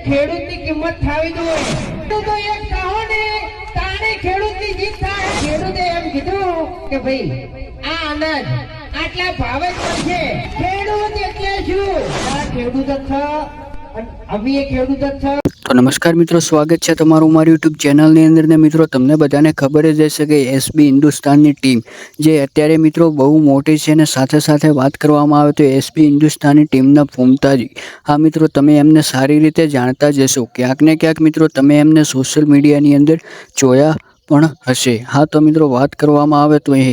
ખેડૂતની કિંમત થાવી જોઈએ. તો એક કહો ને તાણે ખેડૂતની જીત થાય. ખેડૂતે એમ કીધું કે ભાઈ આ અનાજ આટલા ભાવે જ મળશે. ખેડૂત એટલે શું? આ ખેડૂત જ છે અને અમે ખેડૂત જ છે. તો નમસ્કાર મિત્રો, સ્વાગત છે તમારું મારી યુટ્યુબ ચેનલની અંદર. ને મિત્રો તમને બધાને ખબર જ હશે કે એસબી હિન્દુસ્તાનની ટીમ જે અત્યારે મિત્રો બહુ મોટી છે, અને સાથે સાથે વાત કરવામાં આવે તો એસબી હિન્દુસ્તાનની ટીમના ફૂમતાજી, હા મિત્રો તમે એમને સારી રીતે જાણતા જ હશો. ક્યાંક ને ક્યાંક મિત્રો તમે એમને સોશિયલ મીડિયાની અંદર જોયા પણ હશે. હા તો મિત્રો વાત કરવામાં આવે તો એ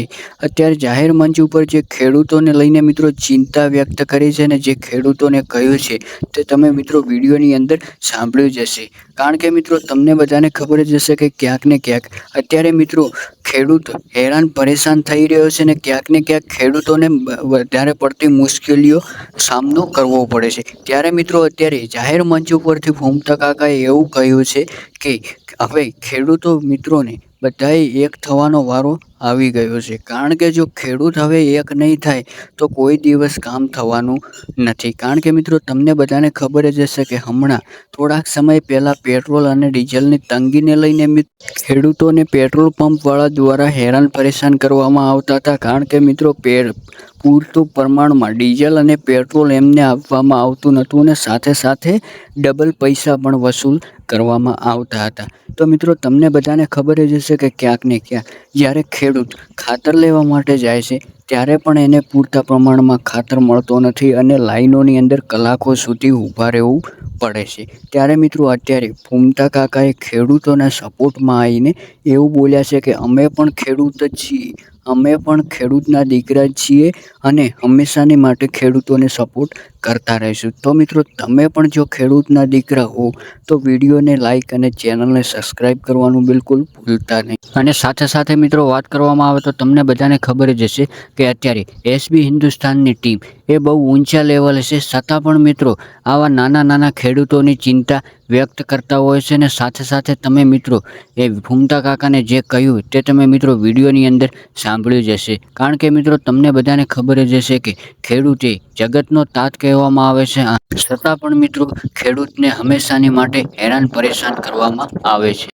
અત્યારે જાહેર મંચ ઉપર જે ખેડૂતોને લઈને મિત્રો ચિંતા વ્યક્ત કરી છે ને જે ખેડૂતોને કહ્યું છે તે તમે મિત્રો વિડીયોની અંદર સાંભળ્યું જ હશે. કારણ કે મિત્રો તમને બધાને ખબર જ હશે કે ક્યાંક ને ક્યાંક અત્યારે મિત્રો ખેડૂત હેરાન પરેશાન થઈ રહ્યો છે, ને ક્યાંક ને ક્યાંક ખેડૂતોને વધારે પડતી મુશ્કેલીઓ સામનો કરવો પડે છે. ત્યારે મિત્રો અત્યારે જાહેર મંચ ઉપરથી ફૂમતા કાકાએ એવું કહ્યું છે કે હવે ખેડૂતો મિત્રોને બધાએ એક થવાનો વારો આવી ગયો છે. કારણ કે જો ખેડૂત હવે એક નહીં થાય તો કોઈ દિવસ કામ થવાનું નથી. કારણ કે મિત્રો તમને બધાને ખબર જ હશે કે હમણાં થોડાક સમય પહેલાં પેટ્રોલ અને ડીઝલની તંગીને લઈને ખેડૂતોને પેટ્રોલ પંપવાળા દ્વારા હેરાન પરેશાન કરવામાં આવતા હતા. કારણ કે મિત્રો પૂરતું પ્રમાણમાં ડીઝલ અને પેટ્રોલ એમને આપવામાં આવતું નહોતું, અને સાથે સાથે ડબલ પૈસા પણ વસૂલ કરવામાં આવતા હતા. તો મિત્રો તમને બધાને ખબર જ હશે કે ક્યાંક ને ક્યાંક જ્યારે ખેડૂત ખાતર લેવા માટે જાય છે ત્યારે પણ એને પૂરતા પ્રમાણમાં ખાતર મળતો નથી, અને લાઈનોની અંદર કલાકો સુધી ઊભા રહેવું પડે છે. ત્યારે મિત્રો અત્યારે ફૂમતા કાકાએ ખેડૂતોના સપોર્ટમાં આવીને એવું બોલ્યા છે કે અમે પણ ખેડૂત જ છીએ, અમે પણ ખેડૂતના દીકરા જ છીએ, અને હંમેશાની માટે ખેડૂતોને સપોર્ટ કરતા રહીશું. તો મિત્રો તમે પણ જો ખેડૂતના દીકરા હો તો વિડીયોને લાઇક અને ચેનલને સબસ્ક્રાઈબ કરવાનું બિલકુલ ભૂલતા નહીં. અને સાથે સાથે મિત્રો વાત કરવામાં આવે તો તમને બધાને ખબર જ હશે કે અત્યારે એસબી હિન્દુસ્તાનની ટીમ એ બહુ ઊંચા લેવલે છે, છતાં પણ મિત્રો આવા નાના નાના ખેડૂતોની ચિંતા વ્યક્ત કરતા હોય છે. ને સાથે સાથે તમે મિત્રો એ ફૂમતા કાકાને જે કહ્યું તે તમે મિત્રો વિડીયોની અંદર સાંભળ્યું જ હશે. કારણ કે મિત્રો તમને બધાને ખબર જ હશે કે ખેડૂત એ જગતનો તાત કહેવામાં આવે છે, છતાં પણ મિત્રો ખેડૂતને હંમેશાની માટે હેરાન પરેશાન કરવામાં આવે છે.